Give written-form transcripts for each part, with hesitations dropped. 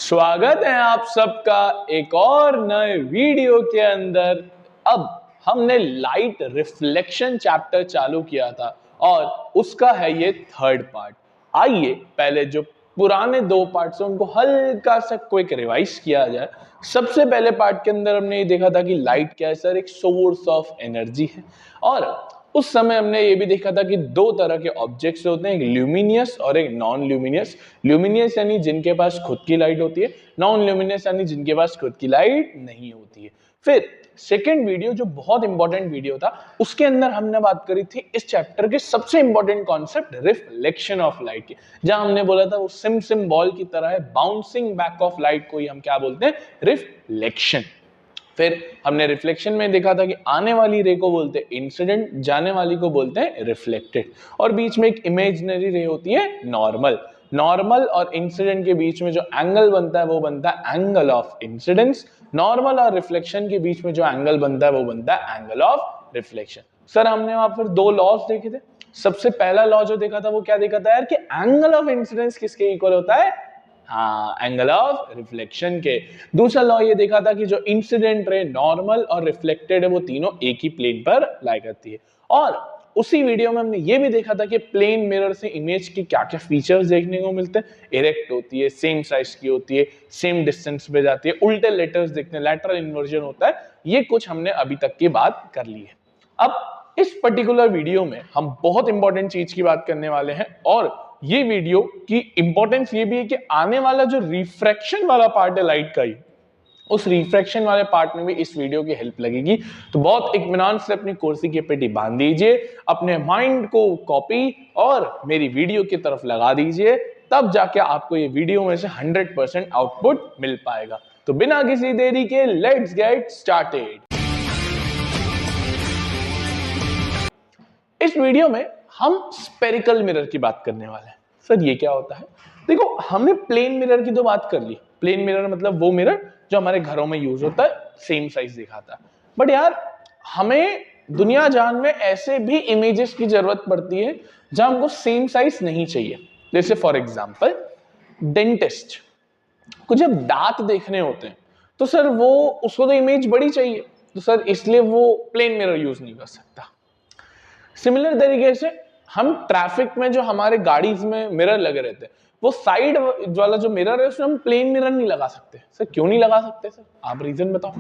स्वागत है आप सबका एक और नए वीडियो के अंदर। अब हमने लाइट रिफ्लेक्शन चैप्टर चालू किया था और उसका है ये थर्ड पार्ट। आइए पहले जो पुराने दो पार्ट्स हैं उनको हल्का सा क्विक रिवाइज किया जाए। सबसे पहले पार्ट के अंदर हमने ये देखा था कि लाइट क्या है सर, एक सोर्स ऑफ एनर्जी है। और उस समय हमने ये भी देखा था कि दो तरह के ऑब्जेक्ट्स होते हैं, एक ल्यूमिनियस और एक नॉन ल्यूमिनियस। ल्यूमिनियस यानी जिनके पास खुद की लाइट होती है, नॉन ल्यूमिनियस यानी जिनके पास खुद की लाइट नहीं होती है। फिर सेकेंड वीडियो जो बहुत इंपॉर्टेंट वीडियो था, उसके अंदर हमने बात करी थी इस चैप्टर के सबसे important concept reflection of light की, जहां हमने बोला था वो सिम बॉल की तरह है, बाउंसिंग बैक ऑफ लाइट को ही हम क्या बोलते हैं, रिफ्लेक्शन। फिर हमने रिफ्लेक्शन में देखा था कि आने वाली रे को बोलते हैं इंसिडेंट, जाने वाली को बोलते हैं रिफ्लेक्टेड, और बीच में एक इमेजिनरी रे होती है नॉर्मल। नॉर्मल और इंसिडेंट के बीच में जो एंगल बनता है वो बनता है एंगल ऑफ इंसिडेंस। नॉर्मल और रिफ्लेक्शन के बीच में जो एंगल बनता है वो बनता है एंगल ऑफ रिफ्लेक्शन। सर हमने वहां पर दो लॉज देखे थे। सबसे पहला लॉ जो देखा था वो क्या देखा था यार, कि एंगल ऑफ इंसिडेंस किसके इक्वल होता है, हाँ, एंगल ऑफ रिफ्लेक्शन के। दूसरा लॉ ये देखा था कि जो इंसिडेंट रे, नॉर्मल और रिफ्लेक्टेड है वो तीनों एक ही प्लेन पर लाई करती है। और उसी वीडियो में हमने ये भी देखा था कि प्लेन मिरर से इमेज के क्या क्या फीचर्स देखने को मिलते हैं। इरेक्ट होती है, सेम साइज की होती है, सेम डिस्टेंस पे जाती है, उल्टे लेटर्स दिखते हैं, लैटरल इन्वर्जन होता है। ये कुछ हमने अभी तक की बात कर ली है। अब इस पर्टिकुलर वीडियो में हम बहुत इंपॉर्टेंट चीज की बात करने वाले हैं, और ये वीडियो की इंपॉर्टेंस ये भी है कि आने वाला जो रिफ्रैक्शन वाला पार्ट है लाइट का ही, उस रिफ्रैक्शन वाले पार्ट में भी इस वीडियो की हेल्प लगेगी। तो बहुत इत्मीनान से अपनी कुर्सी की पेटी बांध दीजिए, अपने माइंड को कॉपी और मेरी वीडियो की तरफ लगा दीजिए, तब जाके आपको ये वीडियो में से 100% आउटपुट मिल पाएगा। तो बिना किसी देरी के लेट्स गेट स्टार्टेड। इस वीडियो में हम स्पेरिकल मिरर की बात करने वाले हैं। सर ये क्या होता है? देखो, हमने प्लेन मिरर की तो बात कर ली। प्लेन मिरर मतलब वो मिरर जो हमारे घरों में यूज होता है, सेम साइज दिखाता है। बट यार हमें दुनिया जान में ऐसे भी इमेजेस की जरूरत पड़ती है जहां हमको सेम साइज नहीं चाहिए। जैसे फॉर एग्जांपल डेंटिस्ट को जब दांत देखने होते हैं तो सर वो उसको तो इमेज बड़ी चाहिए, तो सर इसलिए वो प्लेन मिरर यूज नहीं कर सकता। सिमिलर तरीके से हम ट्रैफिक में जो हमारे गाड़ी में मिरर लगे रहते हैं, वो साइड वाला जो मिरर है उसमें हम प्लेन मिरर नहीं लगा सकते। सर क्यों नहीं लगा सकते? सर आप रीजन बताओ।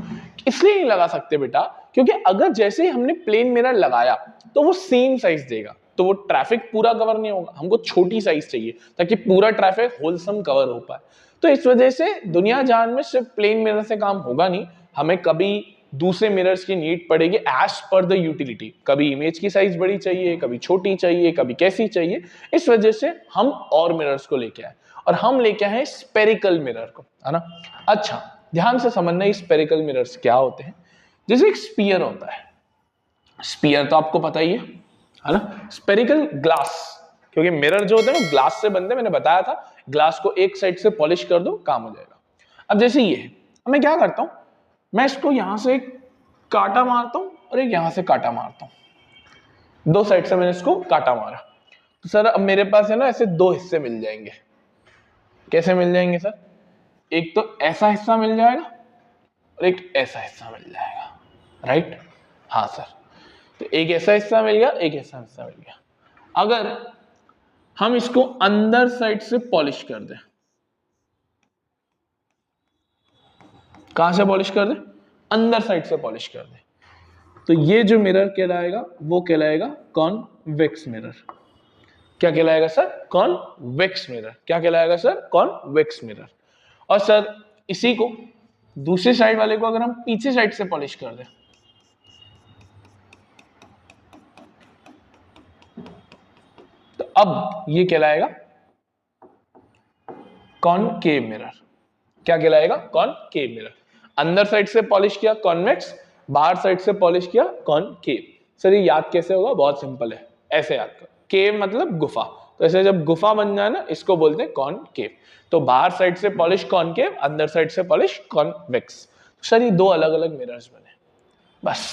इसलिए नहीं लगा सकते बेटा, क्योंकि अगर जैसे ही हमने प्लेन मिरर लगाया तो वो सेम साइज देगा, तो वो ट्रैफिक पूरा कवर नहीं होगा। हमको छोटी साइज चाहिए ताकि पूरा ट्रैफिक होलसम कवर हो पाए। तो इस वजह से दुनिया जान में सिर्फ प्लेन मिरर से काम होगा नहीं, हमें कभी दूसरे मिरर्स की नीड पड़ेगी एज पर द यूटिलिटी। कभी इमेज की साइज बड़ी चाहिए, कभी छोटी चाहिए, कभी कैसी चाहिए। इस वजह से हम और मिरर्स को लेके आए, और हम लेके आए स्पेरिकल मिरर को, है ना। अच्छा ध्यान से समझना, स्पेरिकल मिरर्स क्या होते हैं। जैसे एक स्पीयर होता है, स्पीयर तो आपको पता ही है ना। स्पेरिकल ग्लास, क्योंकि मिरर जो होते हैं वो ग्लास से बनते हैं, मैंने बताया था। ग्लास को एक साइड से पॉलिश कर दो, काम हो जाएगा। अब जैसे ये है, मैं क्या करता हूं, मैं इसको यहां से एक काटा मारता हूं और एक यहां से काटा मारता हूं। दो साइड से मैंने इसको काटा मारा, तो सर अब मेरे पास है ना ऐसे दो हिस्से मिल जाएंगे। कैसे मिल जाएंगे सर? एक तो ऐसा हिस्सा मिल जाएगा और एक ऐसा हिस्सा मिल जाएगा, राइट? हाँ सर, तो एक ऐसा हिस्सा मिल गया, एक ऐसा हिस्सा मिल गया। अगर हम इसको अंदर साइड से पॉलिश कर दें, कहां से पॉलिश कर दें? अंदर साइड से पॉलिश कर दें, तो ये जो मिरर कहलाएगा वो कहलाएगा कॉन्वेक्स मिरर। क्या कहलाएगा सर? Convex mirror. क्या कहलाएगा सर? Convex mirror. और सर इसी को दूसरी साइड वाले को अगर हम पीछे साइड से पॉलिश कर दें, तो अब ये कहलाएगा कॉनकेव मिरर। क्या कहलाएगा? Concave mirror. अंदर साइड से पॉलिश किया कॉन्वेक्स, बाहर साइड से पॉलिश किया कॉनकेव। सर ये याद कैसे होगा? बहुत सिंपल है, ऐसे याद करो। केव मतलब गुफा, तो ऐसे जब गुफा बन जाए ना, इसको बोलते हैं कॉनकेव। तो बाहर साइड से पॉलिश कॉनकेव, अंदर साइड से पॉलिश कॉन्वेक्स। सर ये दो अलग अलग मिरर्स बने, बस।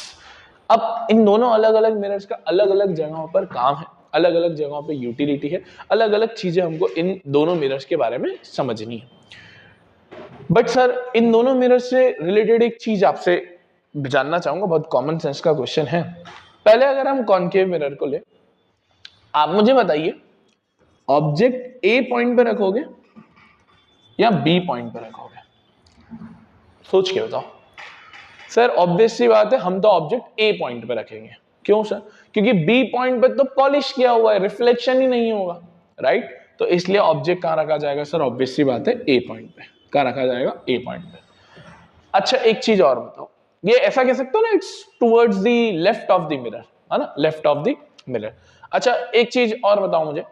अब इन दोनों अलग अलग मिरर्स का अलग अलग जगहों पर काम है, अलग अलग जगहों पे यूटिलिटी है, अलग अलग चीजें हमको इन दोनों मिरर्स के बारे में समझनी है। बट सर इन दोनों मिरर से रिलेटेड एक चीज आपसे जानना चाहूंगा, बहुत कॉमन सेंस का क्वेश्चन है। पहले अगर हम कॉनकेव मिरर को ले, आप मुझे बताइए ऑब्जेक्ट ए पॉइंट पे रखोगे या बी पॉइंट पे रखोगे? सोच के बताओ। सर ऑब्वियस सी बात है, हम तो ऑब्जेक्ट ए पॉइंट पे रखेंगे। क्यों सर? क्योंकि बी पॉइंट पे तो पॉलिश किया हुआ है, रिफ्लेक्शन ही नहीं होगा, राइट? तो इसलिए ऑब्जेक्ट कहां रखा जाएगा सर? ऑब्वियस सी बात है ए पॉइंट पे। कहां रखा जाएगा? ए पॉइंट पे। अच्छा एक चीज और बताओ, ये ऐसा कह सकते हो ना, it's towards the left of the mirror, है ना, लेफ्ट ऑफ द मिरर। अच्छा एक चीज और बताओ मुझे,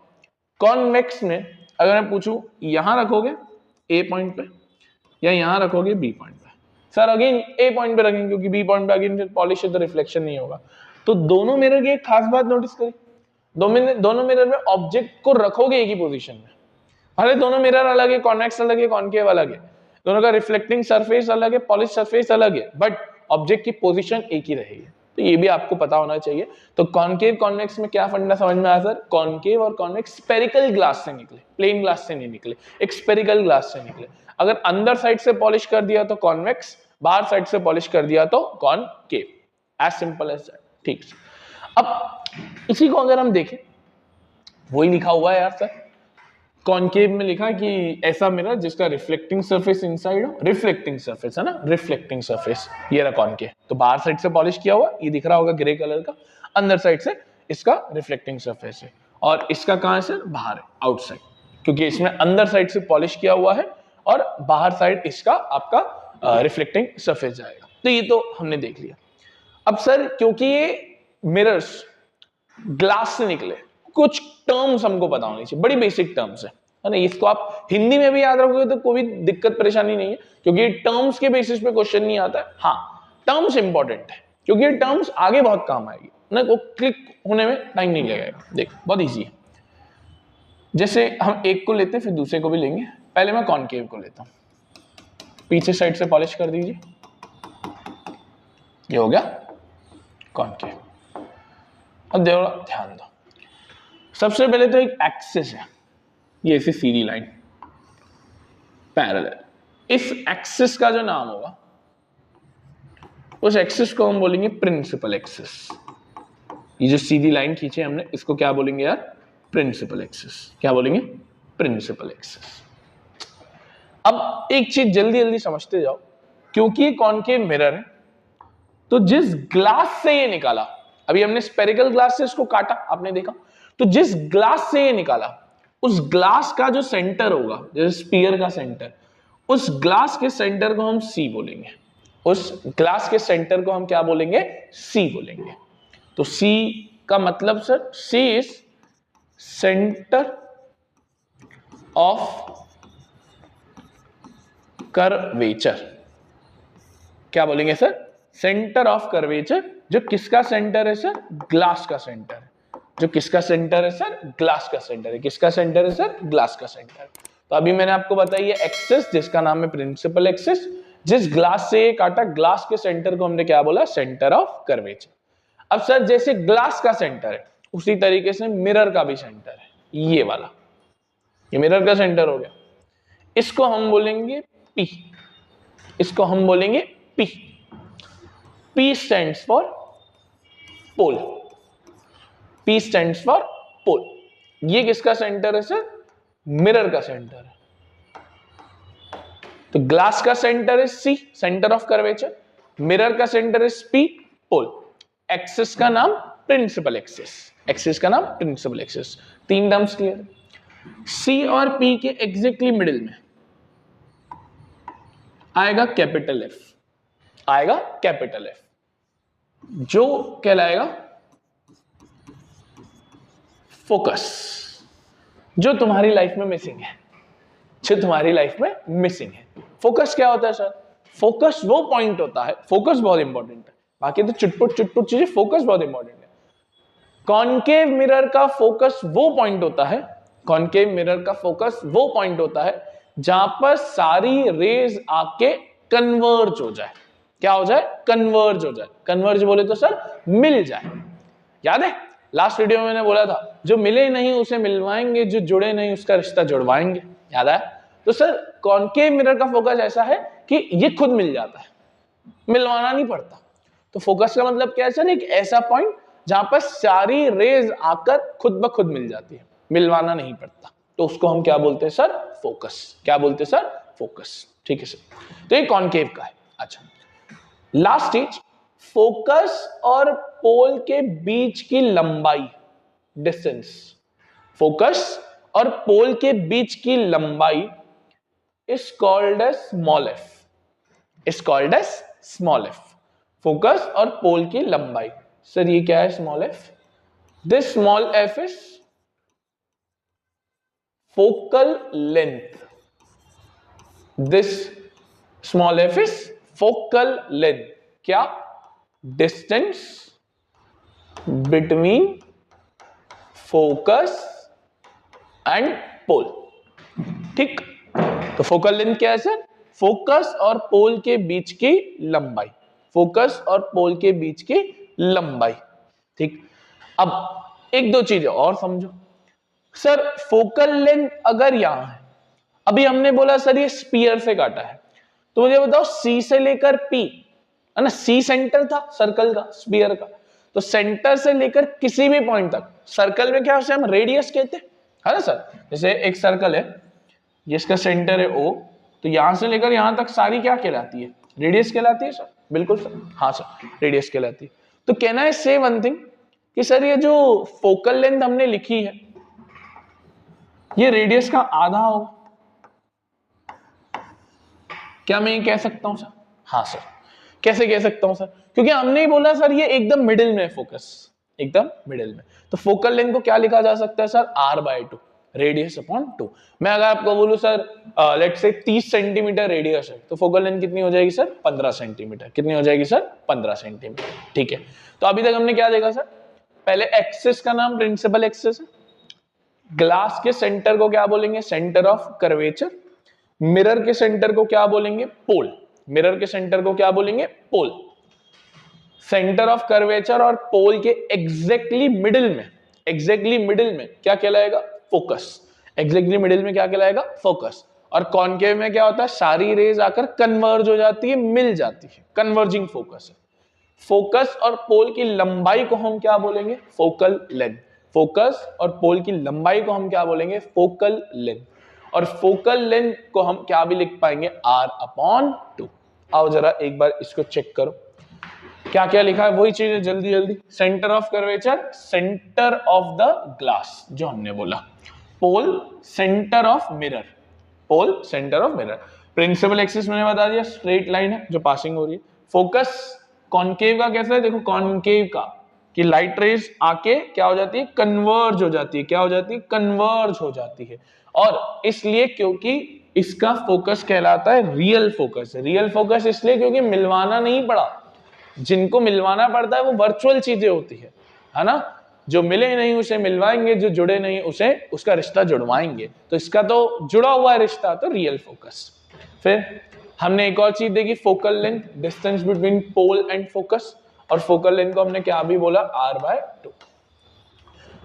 कॉन्वेक्स में अगर मैं पूछूं यहां रखोगे ए पॉइंट पे या यहां रखोगे बी पॉइंट पे? सर अगेन ए पॉइंट पे रखेंगे क्योंकि बी पॉइंट पे अगेन पॉलिश है तो रिफ्लेक्शन नहीं होगा। तो दोनों मिरर की एक खास बात नोटिस करिए, दोनों मिरर में ऑब्जेक्ट को रखोगे एक ही पोजीशन में। अरे दोनों मिरर अलग है, कॉन्वेक्स अलग है, कॉनकेव अलग है, दोनों का रिफ्लेक्टिंग सरफेस अलग है, पॉलिश सरफेस अलग है, बट ऑब्जेक्ट की पोजीशन एक ही रहेगी। तो ये भी आपको पता होना चाहिए। तो कॉनकेव कॉन्वेक्स में क्या फंडा समझ में आया सर? कॉनकेव और कॉन्वेक्स स्फेरिकल ग्लास से निकले, प्लेन ग्लास से नहीं निकले, एक स्फेरिकल ग्लास से निकले। अगर अंदर साइड से पॉलिश कर दिया तो कॉन्वेक्स, बाहर साइड से पॉलिश कर दिया तो concave, as simple as that. ठीक। अब इसी को अगर हम देखें, वही लिखा हुआ है यार सर, कॉनकेव में लिखा कि ऐसा मिरर जिसका रिफ्लेक्टिंग सरफेस इनसाइड हो, रिफ्लेक्टिंग सरफेस है ना, रिफ्लेक्टिंग सरफेस, ये रहा कॉनकेव। तो बाहर साइड से पॉलिश किया हुआ, ये दिख रहा होगा ग्रे कलर का, अंदर साइड से इसका रिफ्लेक्टिंग सरफेस है। और इसका कहां है सर? बाहर है, आउटसाइड, क्योंकि इसमें अंदर साइड से पॉलिश किया हुआ है और बाहर साइड इसका आपका रिफ्लेक्टिंग सरफेस जाएगा। तो ये तो हमने देख लिया। अब सर क्योंकि ये मिरर्स ग्लास से निकले, कुछ टर्म्स हमको पता होनी चाहिए, बड़ी बेसिक टर्म्स है ना। इसको आप हिंदी में भी याद रखोगे तो कोई दिक्कत परेशानी नहीं है, क्योंकि टर्म्स के बेसिस पे क्वेश्चन नहीं आता है। हाँ टर्म्स इंपॉर्टेंट है, क्योंकि ये टर्म्स आगे बहुत काम आएगी ना, वो क्लिक होने में टाइम नहीं लगेगा। देख बहुत इजी है, जैसे हम एक को लेते हैं फिर दूसरे को भी लेंगे। पहले मैं कॉनकेव को लेता हूं, पीछे साइड से पॉलिश कर दीजिए, ये हो गया कॉनकेव। अब देखो ध्यान दो, सबसे पहले तो एक एक्सिस है, ये ऐसी सीधी लाइन पैरेलल। इस एक्सिस का जो नाम होगा, उस एक्सिस को हम बोलेंगे प्रिंसिपल एक्सिस। ये जो सीधी लाइन खींचे हमने, इसको क्या बोलेंगे यार? Principal axis. क्या बोलेंगे? Principal axis. अब एक चीज जल्दी जल्दी समझते जाओ, क्योंकि ये कॉनकेव मिरर है, तो जिस ग्लास से ये निकाला, अभी हमने स्पेरिकल ग्लास से इसको काटा, आपने देखा, तो जिस ग्लास से ये निकाला, उस ग्लास का जो सेंटर होगा, जैसे स्फीयर का सेंटर, उस ग्लास के सेंटर को हम सी बोलेंगे। उस ग्लास के सेंटर को हम क्या बोलेंगे? सी बोलेंगे। तो सी का मतलब sir, C is centre of curvature. क्या बोलेंगे सर? Centre of curvature. जो किसका सेंटर है सर? ग्लास का सेंटर। जो किसका सेंटर है सर? ग्लास का सेंटर है। किसका सेंटर है सर? ग्लास का सेंटर। तो अभी मैंने आपको बताई है एक्सिस, जिसका नाम है प्रिंसिपल एक्सिस। जिस ग्लास से काटा, ग्लास के सेंटर को हमने क्या बोला? Centre of curvature. अब सर जैसे ग्लास का सेंटर है, उसी तरीके से मिरर का भी सेंटर है, ये वाला, ये मिरर का सेंटर हो गया। इसको हम बोलेंगे P, इसको हम बोलेंगे P। P stands for pole. P stands for पोल। ये किसका सेंटर है सर? मिरर का सेंटर है। तो ग्लास का सेंटर है C, centre of curvature. Mirror का सेंटर है P, पोल। एक्सिस का नाम प्रिंसिपल एक्सिस। एक्सिस का नाम प्रिंसिपल एक्सिस। तीन टर्म्स क्लियर। C और P के एग्जैक्टली मिडिल में आएगा कैपिटल F, आएगा कैपिटल F, जो कहलाएगा फोकस, जो तुम्हारी लाइफ में मिसिंग है, जो तुम्हारी लाइफ में मिसिंग है। फोकस क्या होता है सर? फोकस वो पॉइंट होता है, फोकस बहुत इंपॉर्टेंट है, बाकी तो चुटपुट चीजें, फोकस बहुत इंपॉर्टेंट है। कॉनकेव मिरर का फोकस वो पॉइंट होता है, कॉनकेव मिरर का फोकस वो पॉइंट होता है जहां पर सारी रेज आके कन्वर्ज हो जाए। क्या हो जाए? कन्वर्ज हो जाए। कन्वर्ज बोले तो सर मिल जाए। याद है लास्ट वीडियो में मैंने बोला था, जो मिले नहीं उसे मिलवाएंगे, जो जुड़े नहीं उसका रिश्ता जुड़वाएंगे। याद है? तो सर कॉनकेव मिरर का फोकस ऐसा है कि ये खुद मिल जाता है, मिलवाना नहीं पड़ता। तो फोकस का मतलब क्या है सर, एक ऐसा पॉइंट जहां पर सारी रेज आकर खुद ब खुद मिल जाती है, मिलवाना नहीं पड़ता, तो उसको हम क्या बोलते हैं सर, फोकस। क्या बोलते हैं सर, फोकस। ठीक है सर, तो ये कॉनकेव का है। अच्छा, लास्ट चीज, फोकस और पोल के बीच की लंबाई, डिस्टेंस। फोकस और पोल के बीच की लंबाई is called as small F, is called as small F. Focus और पोल की लंबाई, सर ये क्या है small F? This small F is focal length, this small F is focal length. क्या? Distance between focus and pole. ठीक, तो focal length क्या है सर? फोकस और पोल के बीच की लंबाई, फोकस और पोल के बीच की लंबाई। ठीक, अब एक दो चीजें और समझो सर। फोकल लेंथ अगर यहां है, अभी हमने बोला सर ये स्फीयर से काटा है, तो मुझे बताओ सी से लेकर पी, है ना, सी सेंटर था सर्कल का, स्फीयर का, तो सेंटर से लेकर किसी भी पॉइंट तक, सर्कल में क्या उसे हम रेडियस कहते हैं, है ना सर। जैसे एक सर्कल है, जिसका सेंटर है O, तो यहां से लेकर यहां तक सारी क्या कहलाती है, रेडियस कहलाती है सर। बिल्कुल सर, हाँ सर, रेडियस कहलाती है। तो कहना है से वन थिंग कि सर ये जो फोकल लेंथ हमने लिखी है, ये रेडियस का आधा होगा। क्या मैं ये कह सकता हूं सर? हाँ सर। कैसे कह सकता हूं सर? क्योंकि हमने ही बोला सर ये एकदम मिडिल में है फोकस, एकदम मिडिल में। तो फोकल लेंथ को क्या लिखा जा सकता है सर? r/2, radius upon 2। मैं अगर आपको बोलूं sir let's say 30 centimetre radius है, तो फोकल लेंथ कितनी हो जाएगी सर? 15 सेंटीमीटर। कितनी हो जाएगी सर? 15 सेंटीमीटर। ठीक है, तो अभी तक हमने क्या देखा सर? पहले एक्सिस का नाम प्रिंसिपल एक्सिस है, ग्लास के सेंटर को क्या बोलेंगे? Centre of curvature. मिरर के सेंटर को क्या बोलेंगे? पोल। मिरर के सेंटर को क्या बोलेंगे? पोल। सेंटर ऑफ कर्वेचर और पोल के एग्जैक्टली मिडिल में, एग्जैक्टली मिडिल में क्या कहलाएगा? फोकस। एग्जैक्टली मिडिल में क्या कहलाएगा? फोकस। और कॉनकेव में क्या होता है? सारी रेज आकर कन्वर्ज हो जाती है, मिल जाती है, कन्वर्जिंग फोकस है। फोकस और पोल की लंबाई को हम क्या बोलेंगे? Focal length. फोकस और पोल की लंबाई को हम क्या बोलेंगे? Focal length. और फोकल लेंथ को हम क्या भी लिख पाएंगे? r/2। आओ जरा एक बार इसको चेक करो, क्या क्या लिखा है, वही चीज जल्दी जल्दी। Centre of curvature, centre of the glass जो हमने बोला। Pole, centre of mirror, pole centre of mirror. Principal axis मैंने बता दिया, स्ट्रेट लाइन है जो पासिंग हो रही है। फोकस कॉनकेव का कैसा है? देखो कॉनकेव का कि लाइट रेज आके क्या हो जाती है? कन्वर्ज हो जाती है। क्या हो जाती है? कन्वर्ज हो जाती है। और इसलिए क्योंकि इसका फोकस कहलाता है रियल फोकस। रियल फोकस इसलिए क्योंकि मिलवाना नहीं पड़ा, जिनको मिलवाना पड़ता है वो वर्चुअल चीजें होती है ना। जो मिले नहीं उसे मिलवाएंगे, जो जुड़े नहीं उसे उसका रिश्ता जुड़वाएंगे। तो इसका तो जुड़ा हुआ है रिश्ता, तो रियल फोकस। फिर हमने एक और चीज देखी, focal length, distance between pole and focus. और फोकल लेंथ को हमने क्या भी बोला? r/2।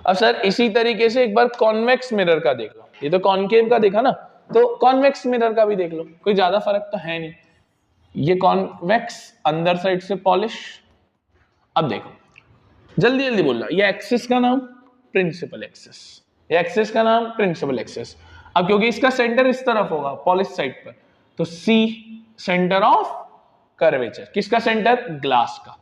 अब सर इसी तरीके से एक बार कॉन्वेक्स मिरर का देख लो। ये तो कॉनकेव का देखा ना, तो कॉन्वेक्स मिरर का भी देख लो, कोई ज्यादा फर्क तो है नहीं। ये कॉन्वेक्स, अंदर साइड से पॉलिश। अब देखो जल्दी जल्दी बोलना, ये एक्सिस का नाम प्रिंसिपल एक्सिस, ये एक्सिस का नाम प्रिंसिपल एक्सिस। अब क्योंकि इसका सेंटर इस तरफ होगा पॉलिश साइड पर, तो C सेंटर ऑफ कर्वेचर। किसका सेंटर? ग्लास का।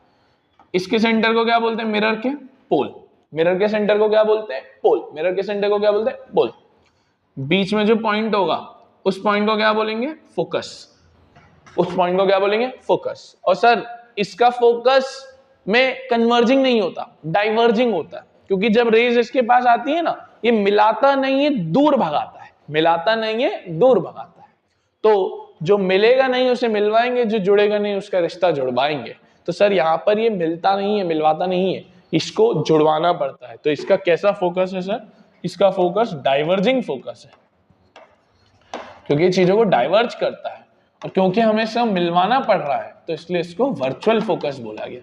इसके सेंटर को क्या बोलते हैं? मिरर के पोल। मिरर के सेंटर को क्या बोलते हैं? पोल। मिरर के सेंटर को क्या बोलते हैं? पोल। बीच में जो पॉइंट होगा उस पॉइंट को क्या बोलेंगे? फोकस। उस पॉइंट को क्या बोलेंगे? फोकस। और सर इसका फोकस में कन्वर्जिंग नहीं होता, डाइवर्जिंग होता है, क्योंकि जब रेज इसके पास आती है ना, ये मिलाता नहीं है, दूर भगाता है। मिलाता नहीं है, दूर भगाता है। तो जो मिलेगा नहीं उसे मिलवाएंगे, जो जुड़ेगा नहीं उसका रिश्ता जुड़वाएंगे। तो सर यहाँ पर ये मिलता नहीं है, मिलवाता नहीं है, इसको जुड़वाना पड़ता है। तो इसका कैसा फोकस है सर? इसका फोकस डाइवर्जिंग फोकस है, क्योंकि ये चीजों को डाइवर्ज करता है। और क्योंकि हमें सब मिलवाना पड़ रहा है तो इसलिए इसको वर्चुअल फोकस बोला गया।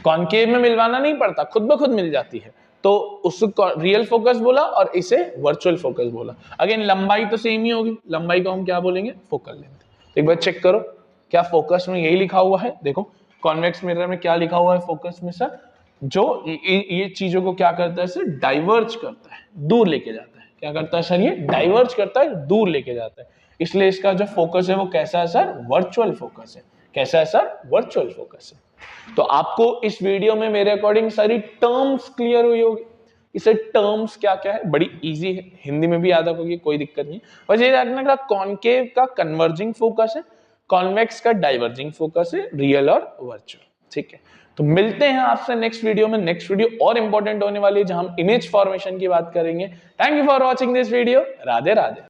कॉनकेव में मिलवाना नहीं पड़ता, खुद ब खुद मिल जाती है। तो उसको रियल फोकस बोला और इसे वर्चुअल फोकस बोला। अगेन लंबाई तो सेम ही होगी, लंबाई को हम क्या बोलेंगे, फोकल लेंथ। एक बार चेक करो क्या फोकस में यही लिखा हुआ है, देखो कॉन्वेक्स मिरर में क्या लिखा हुआ है फोकस में सर, जो ये चीजों को क्या करता है सर, डाइवर्ज करता है, दूर लेके जाता है। क्या करता है सर, ये डाइवर्ज करता है, दूर लेके जाता है। इसलिए इसका जो फोकस है वो कैसा है सर, वर्चुअल फोकस है। कैसा है सर, वर्चुअल फोकस है। तो आपको इस वीडियो में मेरे अकॉर्डिंग सारी टर्म्स क्लियर हुई होगी। इसे टर्म्स क्या क्या है, बड़ी इजी है, हिंदी में भी याद रखोगे, कोई दिक्कत नहीं। बस ये रखना का कॉनकेव का कन्वर्जिंग फोकस है, कॉन्वेक्स का डाइवर्जिंग फोकस है, रियल और वर्चुअल। ठीक है, तो मिलते हैं आपसे नेक्स्ट वीडियो में। नेक्स्ट वीडियो और इंपॉर्टेंट होने वाली है जहां हम इमेज फॉर्मेशन की बात करेंगे। Thank you for watching this video. Radhe Radhe.